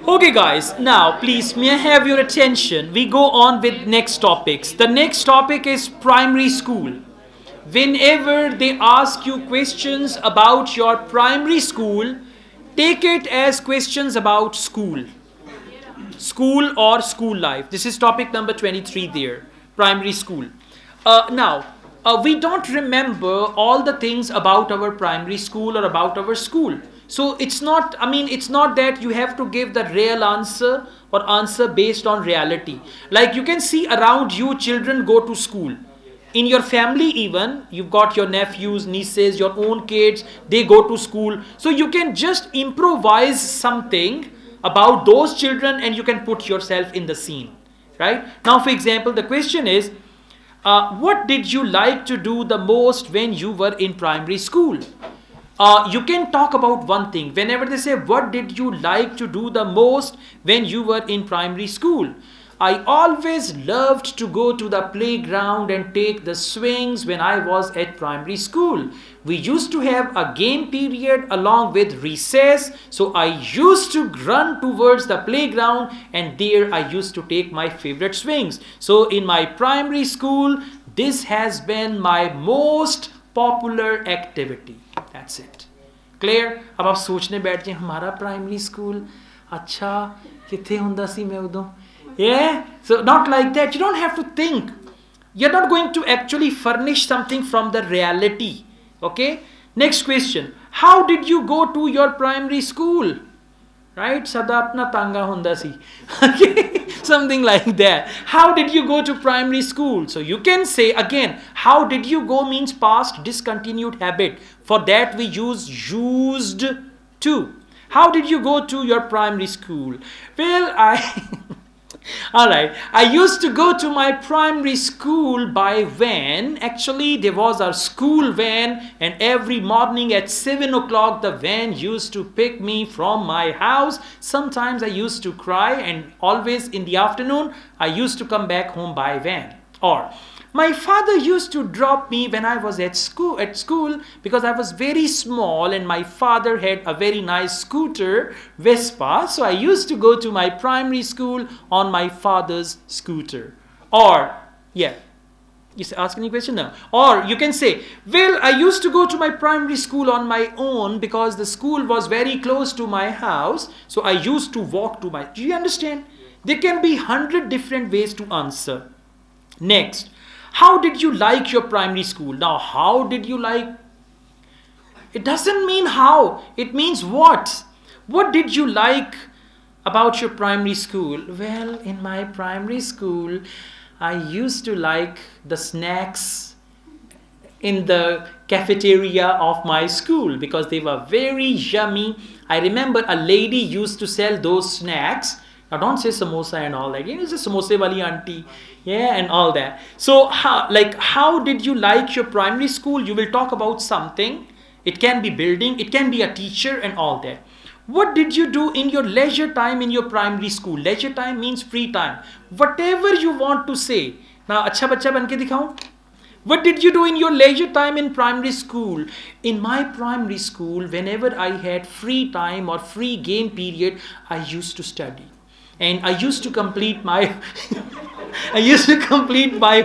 Okay guys, now please may I have your attention. We go on with next topics. The next topic is primary school. Whenever they ask you questions about your primary school, take it as questions about school. School or school life. This is topic number 23 there. Primary school. We don't remember all the things about our primary school or about our school. So it's not that you have to give the real answer or answer based on reality. Like you can see around you, children go to school. In your family even, you've got your nephews, nieces, your own kids, they go to school. So you can just improvise something about those children and you can put yourself in the scene. Right? Now, for example, the question is, what did you like to do the most when you were in primary school? You can talk about one thing. Whenever they say, what did you like to do the most when you were in primary school? I always loved to go to the playground and take the swings when I was at primary school. We used to have a game period along with recess. So I used to run towards the playground and there I used to take my favorite swings. So in my primary school, this has been my most popular activity. That's it. Clear? अब आप सोचने बैठ जाए हमारा primary school अच्छा किथे हुंदा सी मैं उदों. Yeah? So not like that. You don't have to think. You're not going to actually furnish something from the reality. Okay? Next question. How did you go to your primary school? Right? Sada apna tanga hunda si. Okay? Something like that. How did you go to primary school? So you can say again, how did you go means past discontinued habit. For that we use used to. How did you go to your primary school? Well, Alright, I used to go to my primary school by van. Actually, there was a school van and every morning at 7 o'clock the van used to pick me from my house. Sometimes I used to cry and always in the afternoon I used to come back home by van. Or my father used to drop me when I was at school because I was very small and my father had a very nice scooter, Vespa. So I used to go to my primary school on my father's scooter. Or, yeah, you ask any question now. Or you can say, well, I used to go to my primary school on my own because the school was very close to my house. So I used to walk to my... Do you understand? There can be 100 different ways to answer. Next. How did you like your primary school? Now, how did you like? It doesn't mean how. It means what. What did you like about your primary school? Well, in my primary school, I used to like the snacks in the cafeteria of my school because they were very yummy. I remember a lady used to sell those snacks. Now don't say samosa and all that. It's a samosa wali auntie. Yeah, and all that. So how did you like your primary school? You will talk about something. It can be building. It can be a teacher and all that. What did you do in your leisure time in your primary school? Leisure time means free time. Whatever you want to say. Now, अच्छा बच्चा बन के दिखाऊं? What did you do in your leisure time in primary school? In my primary school, whenever I had free time or free game period, I used to study. And I used to complete my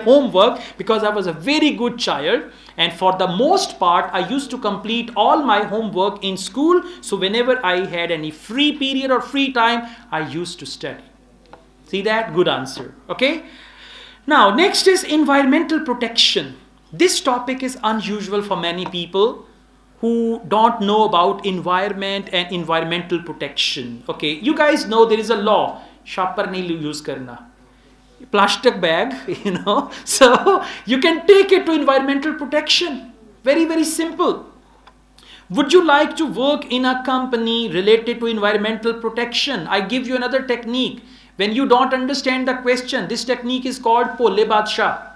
homework because I was a very good child. And for the most part, I used to complete all my homework in school. So whenever I had any free period or free time, I used to study. See that? Good answer. Okay. Now, next is environmental protection. This topic is unusual for many people who don't know about environment and environmental protection. Okay, you guys know there is a law, shopper nahi use karna. Plastic bag, so you can take it to environmental protection. Very, very simple. Would you like to work in a company related to environmental protection? I give you another technique. When you don't understand the question, this technique is called Pole Badshah.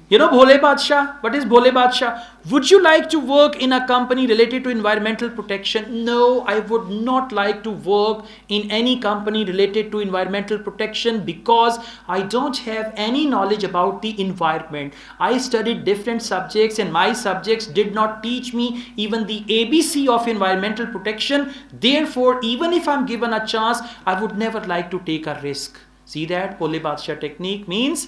You know Bhole Badshah? What is Bhole Badshah? Would you like to work in a company related to environmental protection? No, I would not like to work in any company related to environmental protection because I don't have any knowledge about the environment. I studied different subjects and my subjects did not teach me even the ABC of environmental protection. Therefore, even if I'm given a chance, I would never like to take a risk. See that? Bhole Badshah technique means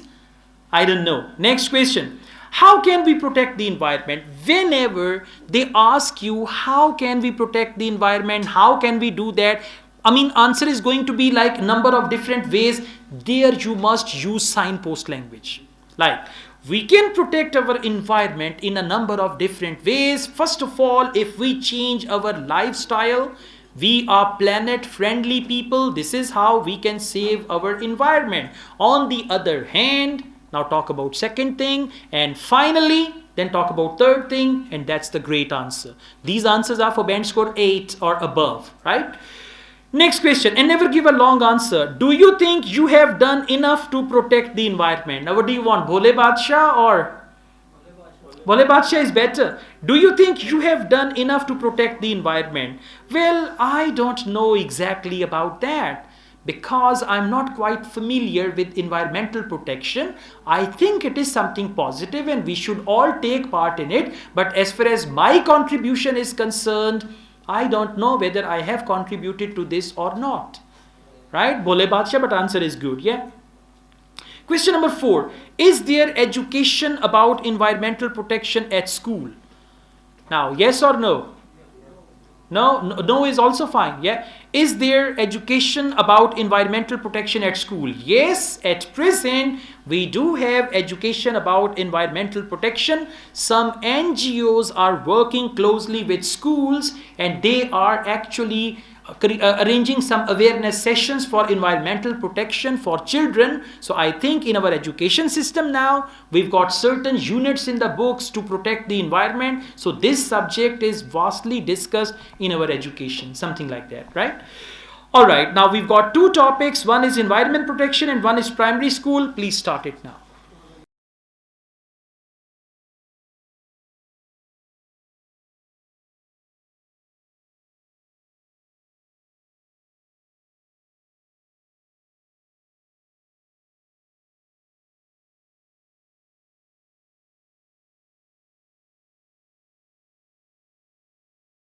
I don't know. Next question. How can we protect the environment? Whenever they ask you, how can we protect the environment? How can we do that? Answer is going to be like number of different ways. There you must use signpost language. Like, we can protect our environment in a number of different ways. First of all, if we change our lifestyle, we are planet friendly people. This is how we can save our environment. On the other hand, now talk about second thing, and finally then talk about third thing, and that's the great answer. These answers are for band score 8 or above, right? Next question, and never give a long answer. Do you think you have done enough to protect the environment? Now what do you want, Bhole Badshah or? Bhole Badshah is better. Do you think you have done enough to protect the environment? Well, I don't know exactly about that, because I'm not quite familiar with environmental protection. I think it is something positive and we should all take part in it. But as far as my contribution is concerned, I don't know whether I have contributed to this or not. Right? Bhole Badshah, but answer is good, yeah? Question number 4. Is there education about environmental protection at school? Now, yes or no? No is also fine, yeah? Is there education about environmental protection at school? Yes, at present, we do have education about environmental protection. Some NGOs are working closely with schools and they are actually arranging some awareness sessions for environmental protection for children. So I think in our education system now, we've got certain units in the books to protect the environment. So this subject is vastly discussed in our education, something like that, right? All right, now we've got 2 topics. One is environment protection and one is primary school. Please start it now.